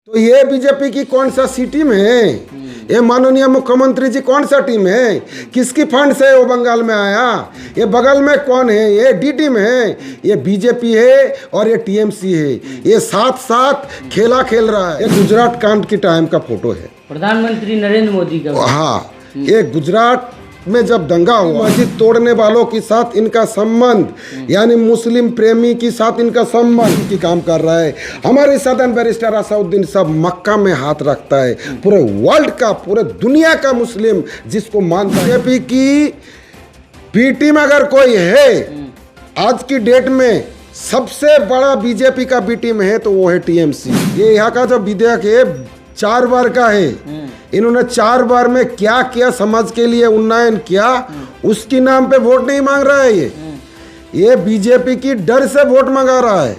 तो ये बीजेपी की कौन सा सी टीम है? ये माननीय मुख्यमंत्री जी कौन सा टीम है? किसकी फंड से वो बंगाल में आया? ये बगल में कौन है? ये डी टीम है, ये बीजेपी है और ये टीएमसी है। ये साथ साथ खेला खेल रहा है। ये गुजरात कांड की टाइम का फोटो है, प्रधानमंत्री नरेंद्र मोदी का। हाँ, ये गुजरात में जब दंगा हुआ, मस्जिद तोड़ने वालों के साथ इनका संबंध, यानी मुस्लिम प्रेमी के साथ इनका संबंध की काम कर रहा है। हमारे सदन बैरिस्टर असदुद्दीन सब मक्का में हाथ रखता है। पूरे वर्ल्ड का, पूरे दुनिया का मुस्लिम जिसको मानता है। बीजेपी की बी टीम अगर कोई है आज की डेट में, सबसे बड़ा बीजेपी का बी टीम है तो वो है टीएमसी। ये यहाँ का जो विधेयक है 4 बार का है। इन्होंने 4 बार में क्या किया, समाज के लिए उन्नयन किया, उसके नाम पे वोट नहीं मांग रहा है। ये बीजेपी की डर से वोट मांगा रहा है।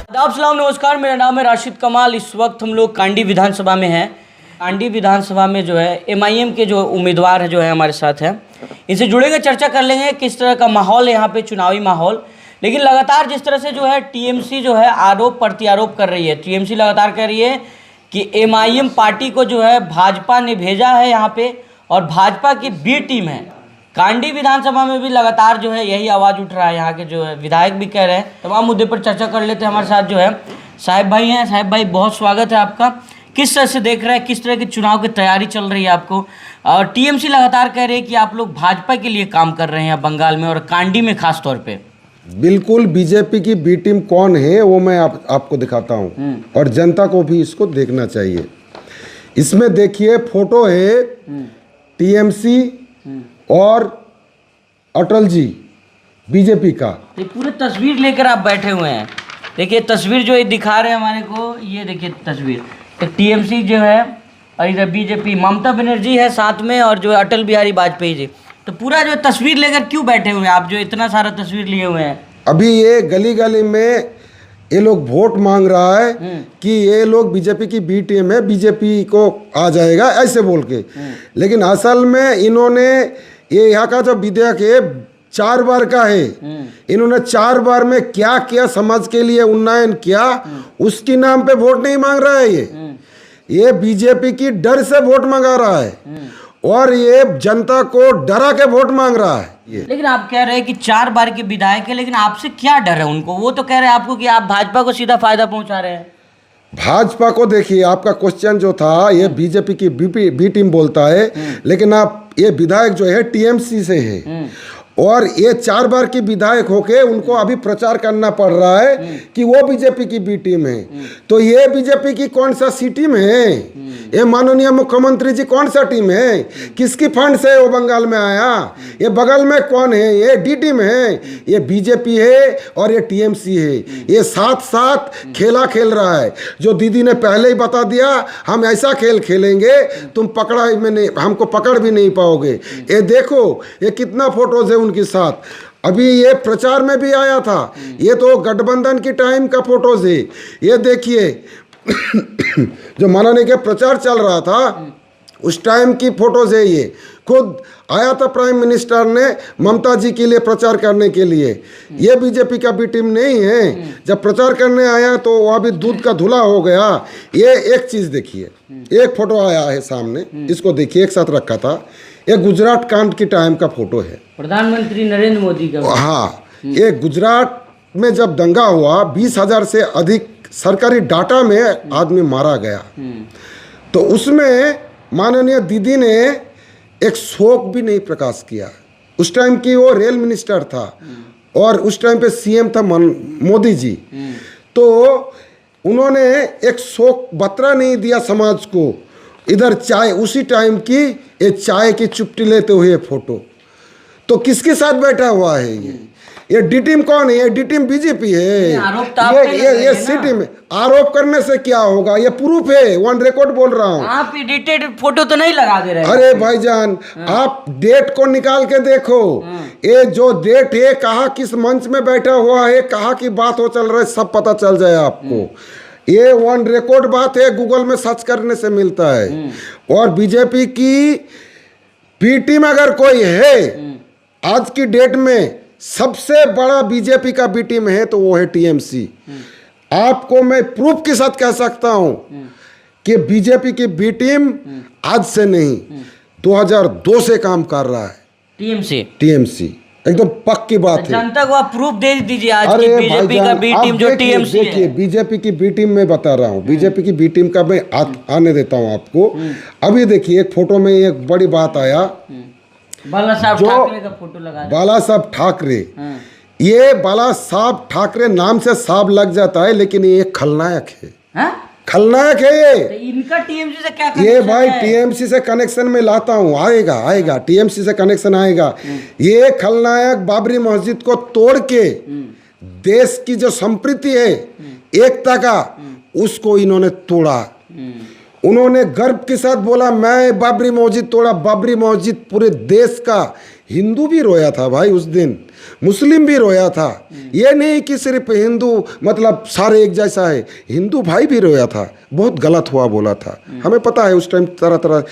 आदाब, सलाम, नमस्कार। मेरा नाम है राशिद कमाल। इस वक्त हम लोग कांडी विधानसभा में हैं। कांडी विधानसभा में जो है एमआईएम के जो उम्मीदवार है जो है हमारे साथ हैं, इनसे जुड़ेंगे, चर्चा कर लेंगे किस तरह का माहौल है यहाँ पे, चुनावी माहौल। लेकिन लगातार जिस तरह से जो है टीएमसी जो है आरोप प्रत्यारोप कर रही है, टीएमसी लगातार कह रही है कि एमआईएम पार्टी को जो है भाजपा ने भेजा है यहाँ पे और भाजपा की बी टीम है। कांडी विधानसभा में भी लगातार जो है यही आवाज़ उठ रहा है। यहाँ के जो है विधायक भी कह रहे हैं। तमाम मुद्दे पर चर्चा कर लेते हैं। हमारे साथ जो है साहिब भाई हैं। साहिब भाई, बहुत स्वागत है आपका। किस तरह से देख रहे हैं, किस तरह की चुनाव की तैयारी चल रही है आपको? और टीएमसी लगातार कह रही है कि आप लोग भाजपा के लिए काम कर रहे हैं बंगाल में और कांडी में खास तौर पे। बिल्कुल, बीजेपी की बी टीम कौन है वो मैं आपको दिखाता हूँ और जनता को भी इसको देखना चाहिए। इसमें देखिए फोटो है टीएमसी और अटल जी बीजेपी का। ये पूरे तस्वीर लेकर आप बैठे हुए हैं। देखिए तस्वीर जो ये दिखा रहे हैं हमारे को, ये देखिए तस्वीर, एक टीएमसी जो है और इधर बीजेपी, ममता बनर्जी है साथ में और जो है अटल बिहारी वाजपेयी जी। तो पूरा जो तस्वीर लेकर क्यों बैठे हुए हैं आप, जो इतना सारा तस्वीर लिए हुए हैं? अभी ये गली गली में ये लोग वोट मांग रहा है कि ये लोग बीजेपी की बी टीम है, बीजेपी को आ जाएगा ऐसे बोल के। लेकिन असल में इन्होंने ये यहाँ का जो विधेयक है 4 बार का है। इन्होंने 4 बार में क्या किया, समाज के लिए उन्नयन किया, उसके नाम पे वोट नहीं मांग रहा है। ये बीजेपी की डर से वोट मांगा रहा है और ये जनता को डरा के वोट मांग रहा है। लेकिन आप कह रहे हैं कि 4 बार के विधायक है, लेकिन आपसे क्या डर है उनको? वो तो कह रहे हैं आपको कि आप भाजपा को सीधा फायदा पहुंचा रहे हैं। भाजपा को देखिए, आपका क्वेश्चन जो था ये बीजेपी की बी टीम बोलता है, लेकिन आप ये विधायक जो है टीएमसी से है और ये 4 बार की विधायक होके उनको अभी प्रचार करना पड़ रहा है कि वो बीजेपी की बी टीम है। तो ये बीजेपी की कौन सा सी टीम है? ये माननीय मुख्यमंत्री जी कौन सा टीम है? किसकी फंड से वो बंगाल में आया? ये बगल में कौन है? ये डी टीम है, ये बीजेपी है और ये टीएमसी है। ये साथ साथ खेला खेल रहा है। जो दीदी ने पहले ही बता दिया, हम ऐसा खेल खेलेंगे तुम पकड़ा में नहीं, हमको पकड़ भी नहीं पाओगे। ये देखो ये कितना फोटोज है उनके साथ। अभी ये प्रचार में भी आया था। ये तो गठबंधन की टाइम का फोटोज है। ये देखिए जो माननीय के प्रचार चल रहा था उस टाइम की फोटोज है। ये खुद आया था प्राइम मिनिस्टर ने ममता जी के लिए प्रचार करने के लिए। ये बीजेपी का भी टीम नहीं है। जब प्रचार करने आया तो वह भी दूध का धुला हो गया। ये एक चीज़ देखिए, एक फोटो आया है सामने, इसको देखिए, एक साथ रखा था। ये गुजरात कांड की टाइम का फोटो है, प्रधानमंत्री नरेंद्र मोदी का। हाँ, ये गुजरात में जब दंगा हुआ 20,000 से अधिक सरकारी डाटा में आदमी मारा गया। तो उसमें माननीय दीदी ने एक शोक भी नहीं प्रकाश किया। उस टाइम की वो रेल मिनिस्टर था और उस टाइम पे सीएम था मोदी जी। तो उन्होंने एक शोक बतरा नहीं दिया समाज को। इधर चाय, उसी टाइम की ये चाय की चुप्टी लेते हुए फोटो। तो किसके साथ बैठा हुआ है ये डी टीम कौन है? ये डी टीम बीजेपी है। ये सी टीम है। आरोप करने से क्या होगा? ये प्रूफ है, ऑन रिकॉर्ड बोल रहा हूँ। आप एडिटेड फोटो तो नहीं लगा दे रहे? अरे भाईजान, आप डेट को निकाल के देखो। ये जो डेट है, कहाँ किस मंच में बैठा हुआ है, कहाँ की बात हो चल रहा है, सब पता चल जाए आपको। ये ऑन रिकॉर्ड बात है, गूगल में सर्च करने से मिलता है। और बीजेपी की बी टीम अगर कोई है आज की डेट में, सबसे बड़ा बीजेपी का बी टीम है तो वो है टीएमसी। आपको मैं प्रूफ के साथ कह सकता हूं कि बीजेपी की बी टीम आज से नहीं 2002 से काम कर रहा है। टीएमसी एकदम पक्की बात है। जनता को आप प्रूफ दे दीजिए आज की अरे बीजेपी का बी टीम जो टीएमसी है। देखिए बीजेपी की बी टीम में बता रहा हूँ, बीजेपी की बी टीम का मैं आने देता हूँ आपको। अभी देखिए एक फोटो में एक बड़ी बात आया, बाला साहब ठाकरे का फोटो लगा बाला साहब ठाकरे। ये बाला साहब ठाकरे नाम से साहब लग जाता है, लेकिन ये एक खलनायक है। खलनायक है ये। तो इनका टीएमसी से क्या ये भाई टीएमसी से कनेक्शन में लाता हूँ, आएगा टीएमसी से कनेक्शन आएगा। ये खलनायक बाबरी मस्जिद को तोड़ के देश की जो संप्रीति है, एकता का, उसको इन्होंने तोड़ा। उन्होंने गर्व के साथ बोला मैं बाबरी मस्जिद तोड़ा। बाबरी मस्जिद पूरे देश का, हिंदू भी रोया था भाई उस दिन, मुस्लिम भी रोया था। ये नहीं कि सिर्फ हिंदू मतलब सारे एक जैसा है, हिंदू भाई भी रोया था। बहुत गलत हुआ बोला था, हमें पता है उस टाइम तरह तरह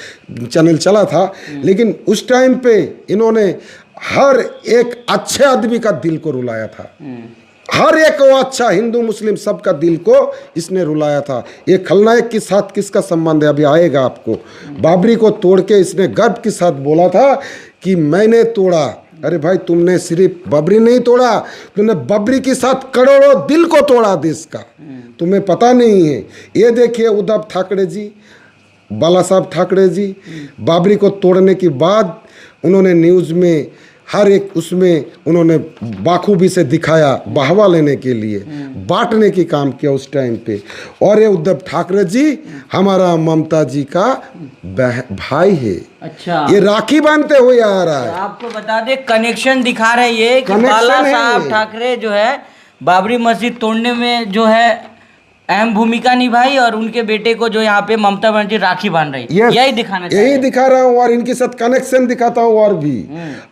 चैनल चला था, लेकिन उस टाइम पे इन्होंने हर एक अच्छे आदमी का दिल को रुलाया था। हर एक वो अच्छा हिंदू मुस्लिम सबका दिल को इसने रुलाया था। ये खलनायक के साथ किसका संबंध है अभी आएगा आपको। बाबरी को तोड़ के इसने गर्व के साथ बोला था कि मैंने तोड़ा। अरे भाई तुमने सिर्फ बाबरी नहीं तोड़ा, तुमने बाबरी के साथ करोड़ों दिल को तोड़ा देश का, तुम्हें पता नहीं है। ये देखिए उद्धव ठाकरे जी, बाला साहब ठाकरे जी, बाबरी को तोड़ने के बाद उन्होंने न्यूज़ में हर एक उसमें उन्होंने बाखूबी से दिखाया, बहावा लेने के लिए, बांटने की काम किया उस टाइम पे। और ये उद्धव ठाकरे जी हमारा ममता जी का भाई है। अच्छा, ये राखी बांधते हुए आ रहा है। आपको बता दे कनेक्शन दिखा रहे ये कि बाला साहब ठाकरे जो है बाबरी मस्जिद तोड़ने में जो है अहम भूमिका निभाई और उनके बेटे को जो यहाँ पे ममता बनर्जी राखी बांध रही है। यही दिखाना चाहिए। यही दिखा रहा हूँ और इनके साथ कनेक्शन दिखाता हूँ। और भी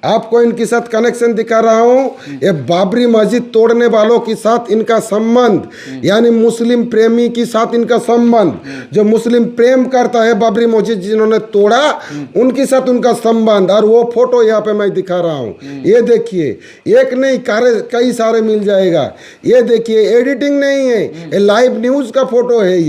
आपको इनके साथ कनेक्शन दिखा रहा हूँ। ये बाबरी मस्जिद तोड़ने वालों के साथ इनका संबंध, यानी मुस्लिम प्रेमी के साथ इनका संबंध, जो मुस्लिम प्रेम करता है बाबरी मस्जिद जिन्होंने तोड़ा उनके साथ उनका संबंध। और वो फोटो यहाँ पे मैं दिखा रहा हूँ, ये देखिए, एक नहीं कई सारे मिल जाएगा। ये देखिए एडिटिंग नहीं है, ये लाइव न्यूज़ का फोटो है।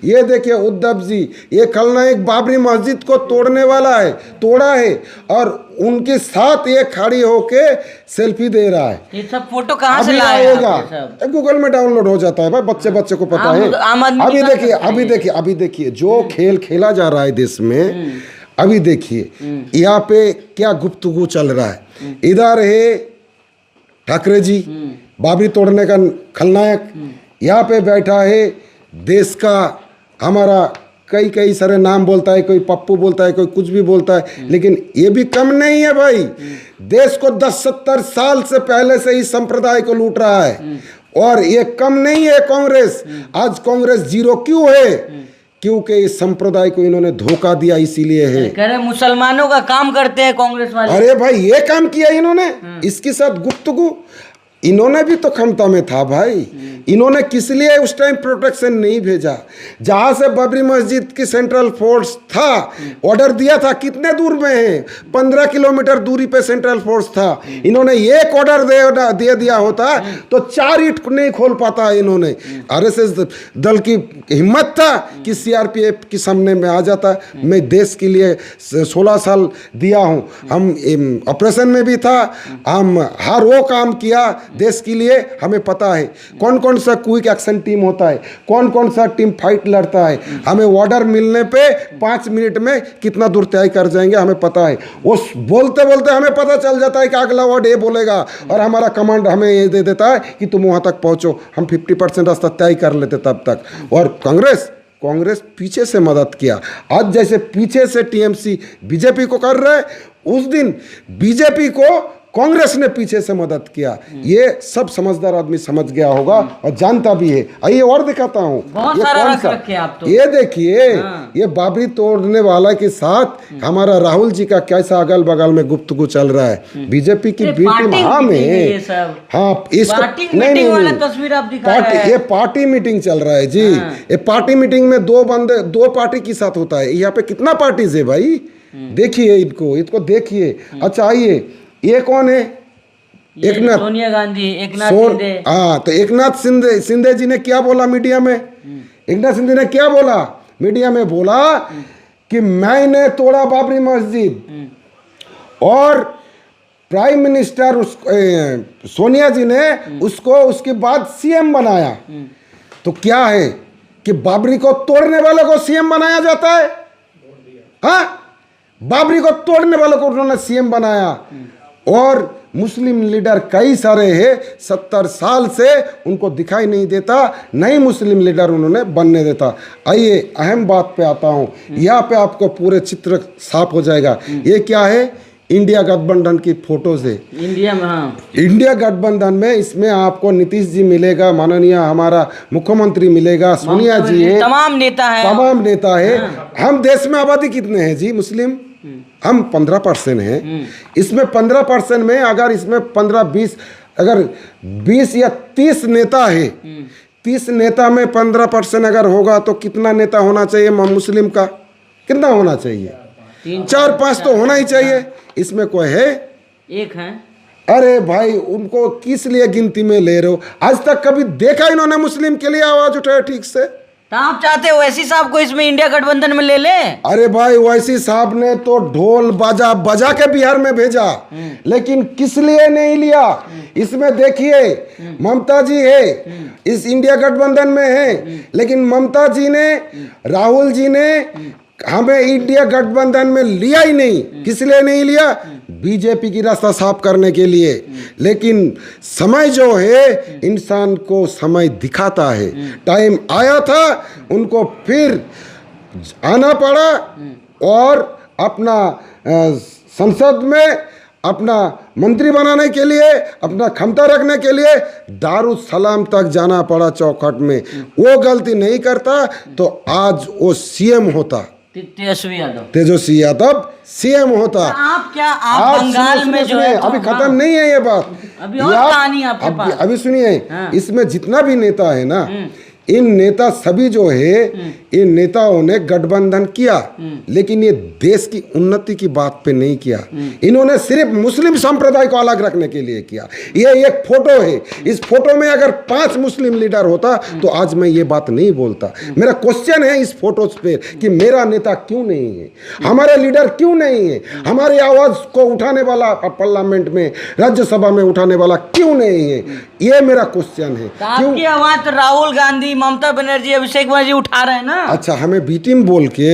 ये देखिए उद्धव जी, ये खलनायक बाबरी मस्जिद को तोड़ने वाला है, तोड़ा है, और उनके साथ ये खड़ी होके सेल्फी दे रहा है। ये सब फोटो कहाँ से लाएगा? गूगल में डाउनलोड हो जाता है भाई, बच्चे को पता है। अभी देखिए जो खेल खेला जा रहा है देश में, अभी देखिए यहाँ पे क्या गुफ्तगू चल रहा है। इधर है ठाकरे जी, बाबरी तोड़ने का खलनायक, यहाँ पे बैठा है देश का हमारा, कई सारे नाम बोलता है, कोई पप्पू बोलता है, कोई कुछ भी बोलता है, लेकिन ये भी कम नहीं है भाई। देश को 10-70 साल से पहले से इस संप्रदाय को लूट रहा है, और ये कम नहीं है कांग्रेस। आज कांग्रेस जीरो क्यों है? क्योंकि इस संप्रदाय को इन्होंने धोखा दिया, इसीलिए है। कह रहे मुसलमानों का काम करते हैं कांग्रेस वाले। अरे भाई ये काम किया इन्होंने, इसके साथ गुफ्तगू, इन्होंने भी तो क्षमता में था भाई। इन्होंने किस लिए उस टाइम प्रोटेक्शन नहीं भेजा? जहां से बाबरी मस्जिद की सेंट्रल फोर्स था, ऑर्डर दिया था, कितने दूर में है? 15 किलोमीटर दूरी पे सेंट्रल फोर्स था। इन्होंने एक ऑर्डर दे दिया होता तो 4 ईंट नहीं खोल पाता इन्होंने। आरएसएस दल की हिम्मत था कि सीआरपीएफ के सामने में आ जाता। मैं देश के लिए 16 साल दिया हूँ, हम ऑपरेशन में भी था, हम हर वो काम किया देश के लिए। हमें पता है कौन कौन सा क्विक एक्शन टीम होता है, कौन कौन सा टीम फाइट लड़ता है। हमें ऑर्डर मिलने पे 5 मिनट में कितना दूर तय कर जाएंगे हमें पता है। वो बोलते बोलते हमें पता चल जाता है कि अगला वर्ड ये बोलेगा, और हमारा कमांड हमें ये दे देता है कि तुम वहाँ तक पहुँचो। हम 50% रास्ता तय कर लेते तब तक। और कांग्रेस पीछे से मदद किया। आज जैसे पीछे से टीएमसी बीजेपी को कर रहा है, उस दिन बीजेपी को कांग्रेस ने पीछे से मदद किया। ये सब समझदार आदमी समझ गया होगा और जानता भी है। आइए और दिखाता हूँ, बहुत सारा रख रखे आप तो। ये देखिए, ये बाबरी तोड़ने वाला के साथ हमारा राहुल जी का कैसा अगल बगल में गुफ्तगू चल रहा है। बीजेपी की बी टीम ये पार्टी मीटिंग चल रहा है जी। ये पार्टी मीटिंग में दो पार्टी के साथ होता है। यहाँ पे कितना पार्टीज है भाई, देखिए इनको देखिए। अच्छा आइए, ये कौन है? ये एकनाथ सोनिया गांधी, एकनाथ शिंदे। हाँ, तो एकनाथ शिंदे जी ने क्या बोला मीडिया में? एकनाथ शिंदे ने क्या बोला मीडिया में? बोला कि मैंने तोड़ा बाबरी मस्जिद, और प्राइम मिनिस्टर सोनिया जी ने उसको उसके बाद सीएम बनाया। तो क्या है कि बाबरी को तोड़ने वाले को सीएम बनाया जाता है? हाँ, बाबरी को तोड़ने वालों को उन्होंने सीएम बनाया। और मुस्लिम लीडर कई सारे हैं, 70 साल से उनको दिखाई नहीं देता, नई मुस्लिम लीडर उन्होंने बनने देता। आइए अहम बात पे आता हूँ, यहाँ पे आपको पूरे चित्र साफ हो जाएगा। ये क्या है? इंडिया गठबंधन की फोटोज है। इंडिया में, हाँ, इंडिया गठबंधन में इसमें आपको नीतीश जी मिलेगा, माननीय हमारा मुख्यमंत्री मिलेगा, सोनिया जी है, तमाम नेता है, तमाम नेता है। हम देश में आबादी कितने हैं जी मुस्लिम? हम 15% हैं। इसमें 15% में अगर इसमें 15-20 अगर 20 या 30 नेता है, 30 नेता में 15% अगर होगा तो कितना नेता होना चाहिए मुस्लिम का? कितना होना चाहिए? 4-5 तो होना ही चाहिए। इसमें कोई है? एक है। अरे भाई, उनको किस लिए गिनती में ले रहे हो? आज तक कभी देखा इन्होंने मुस्लिम के लिए आवाज उठाया ठीक से? तो आप चाहते हो ओवैसी साहब को इसमें इंडिया गठबंधन में ले ले? अरे भाई, ओवैसी साहब ने तो ढोल बाजा बजा के बिहार में भेजा, लेकिन किस लिए नहीं लिया? इसमें देखिए, ममता जी है, इस इंडिया गठबंधन में है, लेकिन ममता जी ने, राहुल जी ने हमें इंडिया गठबंधन में लिया ही नहीं। किस लिए नहीं लिया? बीजेपी की रास्ता साफ करने के लिए। लेकिन समय जो है इंसान को समय दिखाता है। टाइम आया था, उनको फिर आना पड़ा और अपना संसद में अपना मंत्री बनाने के लिए, अपना क्षमता रखने के लिए दारुसलाम तक जाना पड़ा चौखट में। वो गलती नहीं करता तो आज वो सीएम होता, तेजस्वी यादव सीएम होता। आप बंगाल में जो है, अभी खत्म नहीं है ये बात, अभी और कहानी आपके पास। अभी सुनिए, इसमें जितना भी नेता है ना, इन नेता सभी जो है, इन नेताओं ने गठबंधन किया, लेकिन ये देश की उन्नति की बात पे नहीं किया। इन्होंने सिर्फ मुस्लिम संप्रदाय को अलग रखने के लिए किया। ये एक फोटो है, इस फोटो में अगर 5 मुस्लिम लीडर होता तो आज मैं ये बात नहीं बोलता। मेरा क्वेश्चन है इस फोटो पे कि मेरा नेता क्यों नहीं है, हमारे लीडर क्यों नहीं है, हमारी आवाज को उठाने वाला पार्लियामेंट में, राज्यसभा में उठाने वाला क्यों नहीं है? ये मेरा क्वेश्चन है। आपकी आवाज राहुल गांधी, ममता बनर्जी, अभिषेक बनर्जी उठा रहे हैं ना। अच्छा, हमें बी टीम बोल के,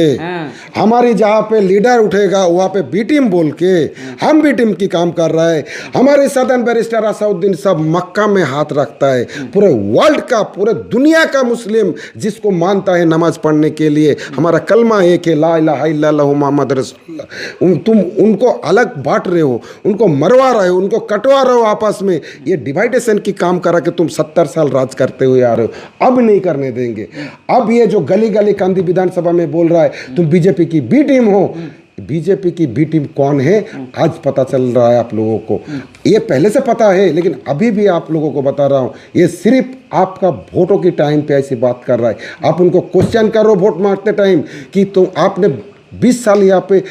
हमारी जहाँ पे लीडर उठेगा वहाँ पे बी टीम बोल के, हम बी टीम की काम कर रहा है। हमारे सदन बैरिस्टर असाउद्दीन सब मक्का में हाथ रखता है। पूरे वर्ल्ड का, पूरे दुनिया का मुस्लिम जिसको मानता है नमाज पढ़ने के लिए, हमारा कलमा एक है, ला इलाहा इल्लल्लाहु मुहम्मद रसूलुल्लाह। तुम उनको अलग बांट रहे हो, उनको मरवा रहे हो, उनको कटवा रहे हो आपस में। ये डिवाइडेशन की काम करा के तुम 70 साल राज करते हुए आ रहे हो, अब नहीं करने देंगे। अब ये जो गली गली कांदी विधानसभा में बोल रहा है तुम बीजेपी की बी टीम हो, बीजेपी की बी टीम कौन है आज पता चल रहा है आप लोगों को। ये पहले से पता है, लेकिन अभी भी आप लोगों को बता रहा हूँ, ये सिर्फ आपका वोटों की टाइम पे ऐसी बात कर रहा है। आप उनको क्वेश्चन करो वोट मांगते टाइम कि तुम आपने 20 साल यहाँ पे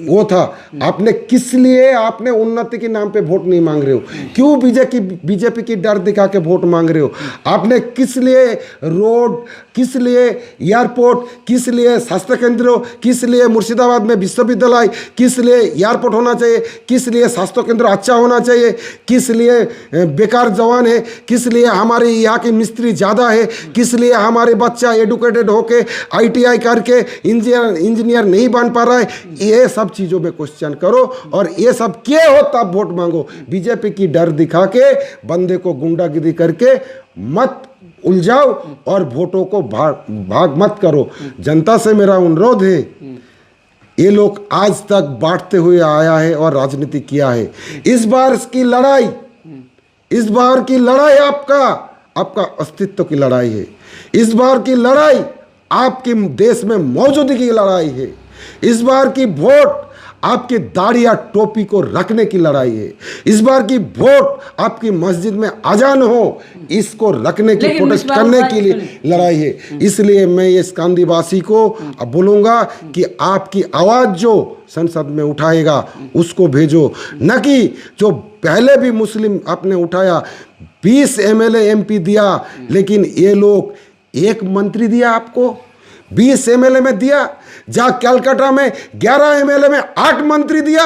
वो था, आपने किस लिए, आपने उन्नति के नाम पे वोट नहीं मांग रहे हो? क्यों बीजेपी की डर दिखा के वोट मांग रहे हो? आपने किस लिए रोड, किस लिए एयरपोर्ट, किस लिए स्वास्थ्य केंद्र, किस लिए मुर्शिदाबाद में विश्वविद्यालय, किस लिए एयरपोर्ट होना चाहिए, किस लिए स्वास्थ्य केंद्र अच्छा होना चाहिए, किस लिए बेकार जवान है, किस लिए हमारे यहाँ की मिस्त्री ज़्यादा है, किस लिए हमारे बच्चा एडुकेटेड होके ITI करके इंजीनियर नहीं बन पा रहा है? ये सब चीज़ों में क्वेश्चन करो और ये सब क्या हो तब वोट मांगो। बीजेपी की डर दिखा के बंदे को गुंडागिरी करके मत उलझाओ और वोटों को भाग मत करो। जनता से मेरा अनुरोध है, ये लोग आज तक बांटते हुए आया है और राजनीति किया है। इस बार की लड़ाई आपका अस्तित्व की लड़ाई है। इस बार की लड़ाई आपके देश में मौजूदगी की लड़ाई है। इस बार की वोट आपकी दाढ़ी या टोपी को रखने की लड़ाई है। इस बार की वोट आपकी मस्जिद में अजान हो इसको रखने की, प्रोटेस्ट करने के लिए लड़ाई है। इसलिए मैं इस कांदीवासी को अब बोलूँगा कि आपकी आवाज़ जो संसद में उठाएगा उसको भेजो, न कि जो पहले भी मुस्लिम आपने उठाया 20 MLA MP दिया, लेकिन ये लोग एक मंत्री दिया आपको, 20 MLA में दिया, जहाँ कलकत्ता में 11 MLA में 8 मंत्री दिया।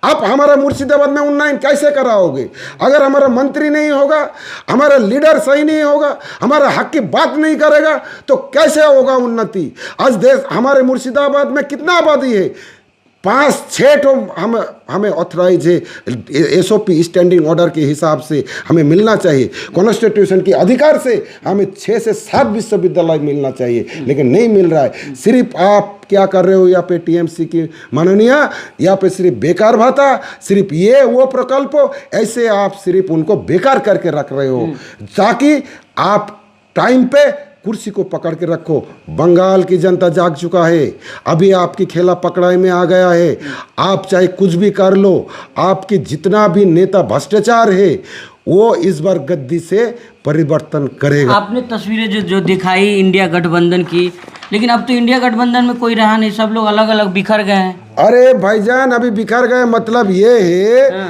आप हमारा मुर्शिदाबाद में उन्नयन कैसे कराओगे? अगर हमारा मंत्री नहीं होगा, हमारा लीडर सही नहीं होगा, हमारा हक की बात नहीं करेगा तो कैसे होगा उन्नति? आज देश हमारे मुर्शिदाबाद में कितना आबादी है? 5-6 तो हमें ऑथराइज है, SOP स्टैंडिंग ऑर्डर के हिसाब से हमें मिलना चाहिए, कॉन्स्टिट्यूशन के अधिकार से हमें 6 से 7 विश्वविद्यालय मिलना चाहिए, लेकिन नहीं मिल रहा है। सिर्फ आप क्या कर रहे हो यहाँ पे TMC की माननीय, यहाँ पे सिर्फ बेकार भाता, सिर्फ ये वो प्रकल्प, ऐसे आप सिर्फ उनको बेकार करके रख रहे हो ताकि आप टाइम पे कुर्सी को पकड़ के रखो। बंगाल की जनता जाग चुका है, अभी आपकी खेला पकड़ाई में आ गया है। आप चाहे कुछ भी कर लो, आपके जितना भी नेता भ्रष्टाचार है वो इस बार गद्दी से परिवर्तन करेगा। आपने तस्वीरें जो दिखाई इंडिया गठबंधन की, लेकिन अब तो इंडिया गठबंधन में कोई रहा नहीं, सब लोग अलग अलग बिखर गए हैं। अरे भाईजान, अभी बिखर गए मतलब ये है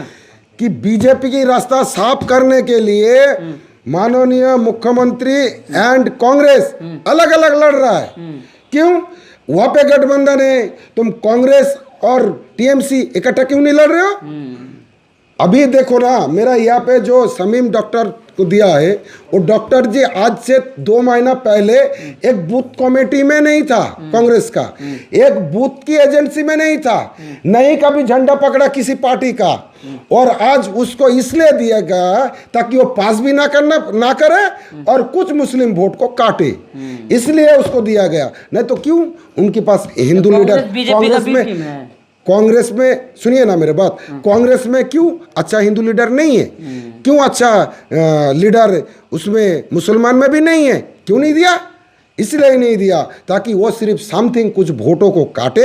कि बीजेपी की रास्ता साफ करने के लिए माननीय मुख्यमंत्री एंड कांग्रेस अलग अलग लड़ रहा है। क्यों? वहां पे गठबंधन है, तुम कांग्रेस और TMC इकट्ठा क्यों नहीं लड़ रहे हो? अभी देखो ना, मेरा यहाँ पे जो शमीम डॉक्टर को दिया है, वो डॉक्टर जी आज से 2 महीना पहले एक बूथ कमेटी में नहीं था कांग्रेस का, एक बूथ की एजेंसी में नहीं था, नहीं कभी झंडा पकड़ा किसी पार्टी का, और आज उसको इसलिए दिया गया ताकि वो पास भी ना करे और कुछ मुस्लिम वोट को काटे, इसलिए उसको दिया गया। नहीं तो क्यों? उनके पास हिंदू लीडर कांग्रेस में सुनिए ना मेरे बात, कांग्रेस में क्यों अच्छा हिंदू लीडर नहीं है? क्यों अच्छा लीडर उसमें मुसलमान में भी नहीं है? क्यों नहीं दिया? इसलिए नहीं दिया ताकि वो सिर्फ समथिंग कुछ वोटों को काटे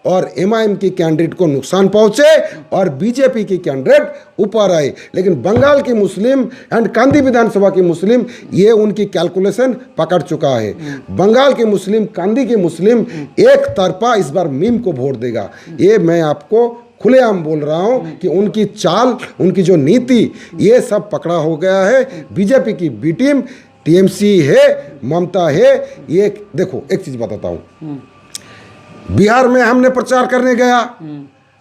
और MIM की कैंडिडेट को नुकसान पहुंचे और बीजेपी की कैंडिडेट ऊपर आए। लेकिन बंगाल की मुस्लिम एंड कांदी विधानसभा की मुस्लिम ये उनकी कैलकुलेशन पकड़ चुका है। बंगाल के मुस्लिम, कांदी के मुस्लिम एक तरफा इस बार मीम को वोट देगा। ये मैं आपको खुलेआम बोल रहा हूँ कि उनकी चाल, उनकी जो नीति, ये सब पकड़ा हो गया है। बीजेपी की बी टीम TMC है, ममता है। ये देखो एक चीज बताता हूँ, बिहार में हमने प्रचार करने गया,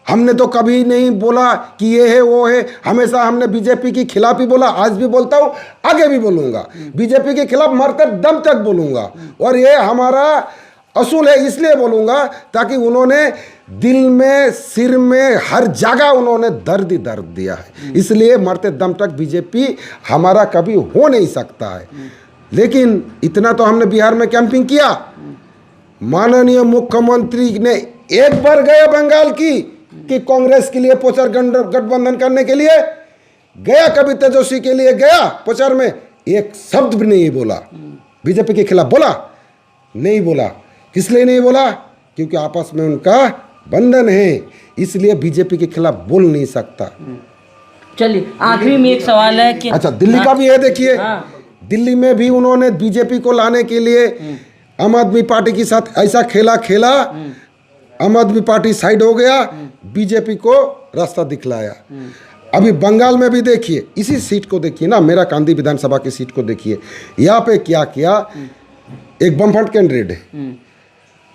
हमने तो कभी नहीं बोला कि ये है वो है, हमेशा हमने बीजेपी के खिलाफ ही बोला, आज भी बोलता हूँ, आगे भी बोलूँगा, बीजेपी के खिलाफ मरते दम तक बोलूँगा। और ये हमारा असूल है, इसलिए बोलूँगा ताकि उन्होंने दिल में, सिर में, हर जगह उन्होंने दर्द ही दर्द दिया है, इसलिए मरते दम तक बीजेपी हमारा कभी हो नहीं सकता है। लेकिन इतना तो हमने बिहार में कैंपिंग किया, माननीय मुख्यमंत्री ने एक बार गया बंगाल की कि कांग्रेस के लिए प्रचार गठबंधन करने के लिए गया, कभी तेजस्वी के लिए गया प्रचार में, एक शब्द भी नहीं बोला बीजेपी के खिलाफ, बोला नहीं बोला। इसलिए नहीं बोला क्योंकि आपस में उनका बंधन है, इसलिए बीजेपी के खिलाफ बोल नहीं सकता। चलिए आखिरी में एक सवाल है कि अच्छा, दिल्ली का भी है, देखिए दिल्ली में भी उन्होंने बीजेपी को लाने के लिए आम आदमी पार्टी के साथ ऐसा खेला, आम आदमी पार्टी साइड हो गया, बीजेपी को रास्ता दिखलाया। अभी बंगाल में भी देखिए, इसी सीट को देखिए ना, मेरा कांदी विधानसभा की सीट को देखिए, यहाँ पे क्या किया, एक बमफट कैंडिडेट है,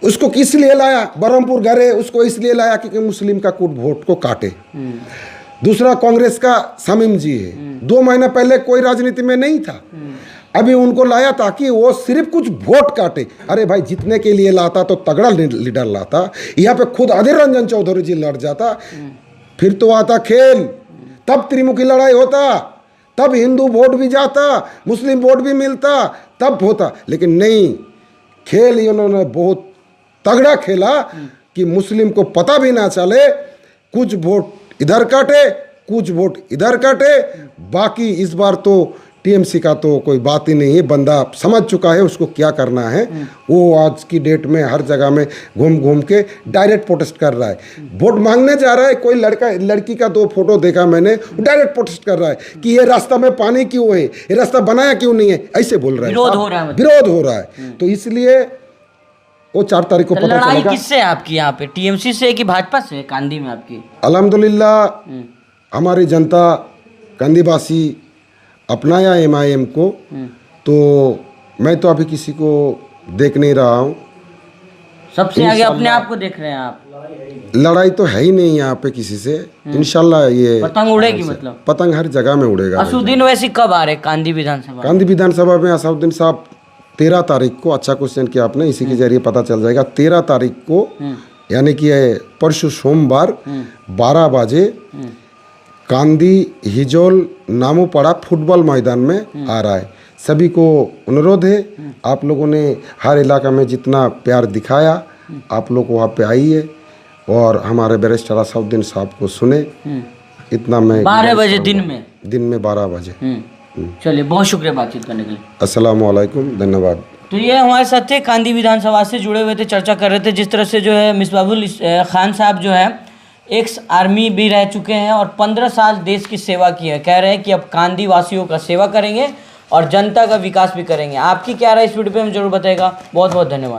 उसको किस लिए लाया, बरहमपुर घर है, उसको इसलिए लाया कि मुस्लिम का कुछ वोट को काटे। दूसरा कांग्रेस का शमीम जी है, 2 महीना पहले कोई राजनीति में नहीं था, अभी उनको लाया ताकि वो सिर्फ कुछ वोट काटे। अरे भाई, जीतने के लिए लाता तो तगड़ा लीडर लाता, यहाँ पे खुद अधीर रंजन चौधरी जी लड़ जाता, फिर तो आता खेल, तब त्रिमुखी लड़ाई होता, तब हिंदू वोट भी जाता, मुस्लिम वोट भी मिलता, तब होता। लेकिन नहीं, खेल इन्होंने बहुत तगड़ा खेला कि मुस्लिम को पता भी ना चले, कुछ वोट इधर काटे, कुछ वोट इधर काटे। बाकी इस बार तो टीएमसी का तो कोई बात ही नहीं है, बंदा समझ चुका है उसको क्या करना है। वो आज की डेट में हर जगह में घूम घूम के डायरेक्ट प्रोटेस्ट कर रहा है। वोट मांगने जा रहा है, कोई लड़की का 2 फोटो देखा मैंने, वो डायरेक्ट प्रोटेस्ट कर रहा है कि ये रास्ता में पानी क्यों है, ये रास्ता बनाया क्यों नहीं है, ऐसे बोल रहा है। विरोध हो रहा है, विरोध हो रहा है। तो इसलिए वो 4 तारीख को तो पता लड़ाई चलेगा। किससे है आपकी यहाँ पे, टीएमसी से कि भाजपा से कांदी में आपकी? अल्हम्दुलिल्लाह हमारी जनता कांदीवासी अपनाया एमआईएम को, तो मैं तो अभी किसी को देख नहीं रहा हूँ। सबसे आगे अपने आप को देख रहे हैं आप? लड़ाई तो है ही नहीं यहाँ पे किसी से। इंशाल्लाह ये पतंग उड़ेगी, मतलब पतंग हर जगह में उड़ेगा। असुद्दीन ओवैसी कब आ रहे कांदी विधानसभा? कांदी विधानसभा में असुद्दीन साहब 13 तारीख को, अच्छा क्वेश्चन किया आपने, इसी के जरिए पता चल जाएगा। 13 तारीख को यानी कि परसों सोमवार 12 बजे कांदी हिजोल नामोपाड़ा फुटबॉल मैदान में आ रहा है। सभी को अनुरोध है, आप लोगों ने हर इलाका में जितना प्यार दिखाया, आप लोग वहाँ पे आइए और हमारे बैरिस्टर असुद्दीन साहब को सुने। इतना मैं 12 बजे दिन में 12 बजे। चलिए, बहुत शुक्रिया बातचीत करने के लिए। अस्सलाम वालेकुम, धन्यवाद। तो ये हमारे साथ थे, कांदी विधानसभा से जुड़े हुए थे, चर्चा कर रहे थे। जिस तरह से जो है मिसबाहुल खान साहब जो है एक्स आर्मी भी रह चुके हैं और 15 साल देश की सेवा की है, कह रहे हैं कि अब कांदी वासियों का सेवा करेंगे और जनता का विकास भी करेंगे। आपकी क्या राय इस वीडियो पे हम जरूर बताएगा। बहुत बहुत धन्यवाद।